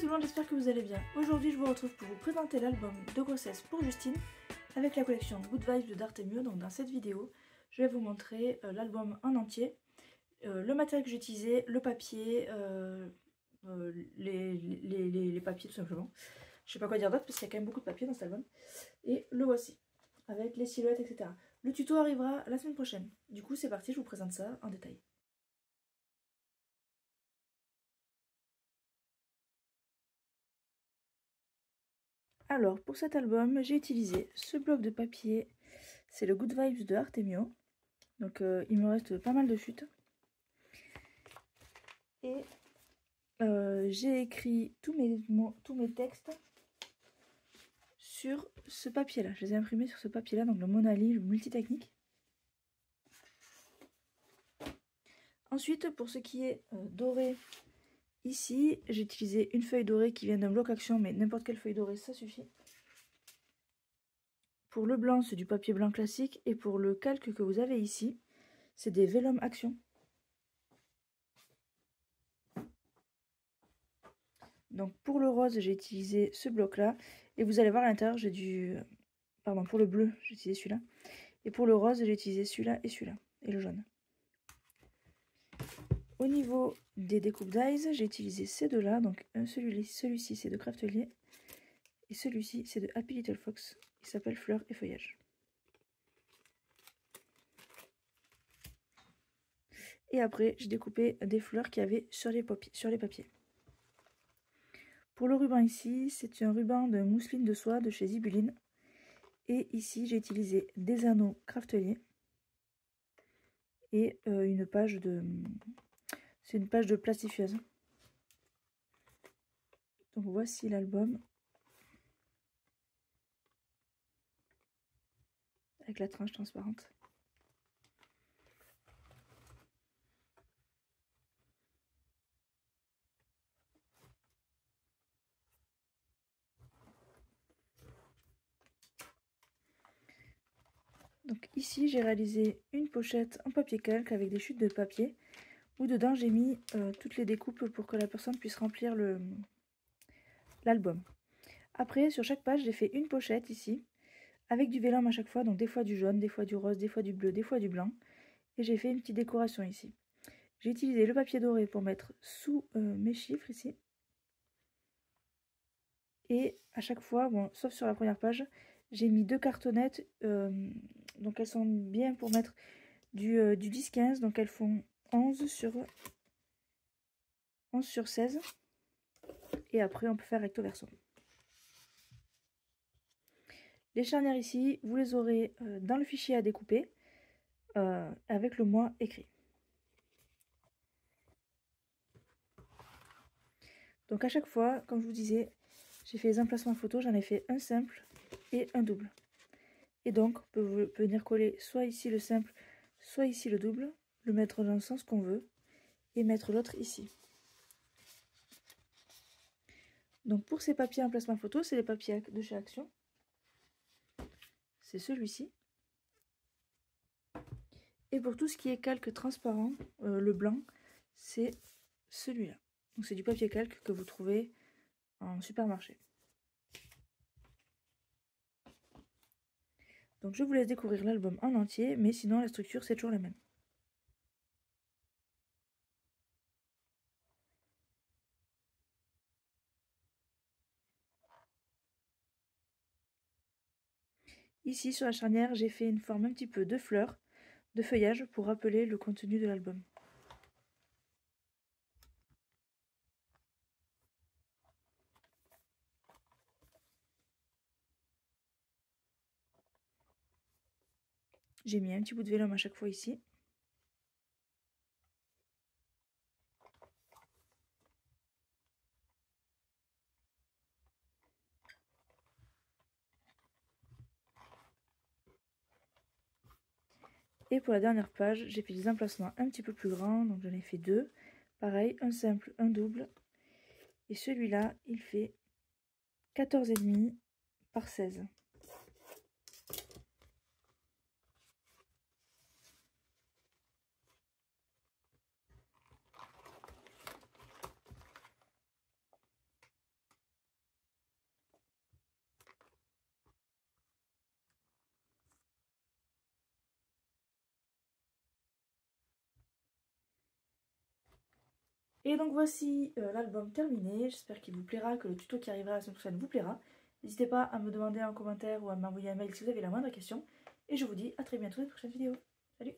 tout le monde, j'espère que vous allez bien. Aujourd'hui je vous retrouve pour vous présenter l'album de grossesse pour Justine avec la collection Good Vibes de D'Artemio. Donc dans cette vidéo, je vais vous montrer l'album en entier, le matériel que j'ai utilisé, le papier, les papiers tout simplement. Je sais pas quoi dire d'autre parce qu'il y a quand même beaucoup de papier dans cet album. Et le voici, avec les silhouettes, etc. Le tuto arrivera la semaine prochaine. Du coup c'est parti, je vous présente ça en détail. Alors, pour cet album, j'ai utilisé ce bloc de papier, c'est le Good Vibes de Artemio. Donc, il me reste pas mal de chutes. Et j'ai écrit tous mes textes sur ce papier-là. Je les ai imprimés sur ce papier-là, donc le Monali, le multitechnique. Ensuite, pour ce qui est doré, ici, j'ai utilisé une feuille dorée qui vient d'un bloc action, mais n'importe quelle feuille dorée, ça suffit. Pour le blanc, c'est du papier blanc classique. Et pour le calque que vous avez ici, c'est des Vellum Action. Donc pour le rose, j'ai utilisé ce bloc-là. Et vous allez voir à l'intérieur, j'ai du... Pardon, pour le bleu, j'ai utilisé celui-là. Et pour le rose, j'ai utilisé celui-là. Et le jaune. Au niveau des découpes d'eyes, j'ai utilisé ces deux-là. Donc celui-ci, c'est de Craftelier. Et celui-ci, c'est de Happy Little Fox. Il s'appelle Fleurs et Feuillage. Et après, j'ai découpé des fleurs qu'il y avait sur les papiers. Pour le ruban ici, c'est un ruban de mousseline de soie de chez Zibuline. Et ici, j'ai utilisé des anneaux Craftelier et une page de... C'est une page de plastifieuse. Donc voici l'album avec la tranche transparente. Donc ici, j'ai réalisé une pochette en papier calque avec des chutes de papier où dedans j'ai mis toutes les découpes pour que la personne puisse remplir l'album. Après, sur chaque page, j'ai fait une pochette ici avec du vélum à chaque fois, donc des fois du jaune, des fois du rose, des fois du bleu, des fois du blanc. Et j'ai fait une petite décoration ici. J'ai utilisé le papier doré pour mettre sous mes chiffres ici. Et à chaque fois, bon, sauf sur la première page, j'ai mis deux cartonnettes. Donc elles sont bien pour mettre du 10-15. Donc elles font 11 sur 16. Et après, on peut faire recto verso. Les charnières ici, vous les aurez dans le fichier à découper avec le mois écrit. Donc à chaque fois, comme je vous disais, j'ai fait les emplacements photos, j'en ai fait un simple et un double. Et donc, on peut venir coller soit ici le simple, soit ici le double, le mettre dans le sens qu'on veut, et mettre l'autre ici. Donc pour ces papiers emplacement photo, c'est les papiers de chez Action. C'est celui-ci. Et pour tout ce qui est calque transparent, le blanc, c'est celui-là. Donc c'est du papier calque que vous trouvez en supermarché. Donc je vous laisse découvrir l'album en entier, mais sinon la structure c'est toujours la même. Ici sur la charnière, j'ai fait une forme un petit peu de fleurs, de feuillage pour rappeler le contenu de l'album. J'ai mis un petit bout de vélum à chaque fois ici. Et pour la dernière page, j'ai fait des emplacements un petit peu plus grands, donc j'en ai fait deux. Pareil, un simple, un double. Et celui-là, il fait 14,5 par 16. Et donc voici l'album terminé, j'espère qu'il vous plaira, que le tuto qui arrivera la semaine prochaine vous plaira. N'hésitez pas à me demander en commentaire ou à m'envoyer un mail si vous avez la moindre question. Et je vous dis à très bientôt dans une prochaine vidéo. Salut!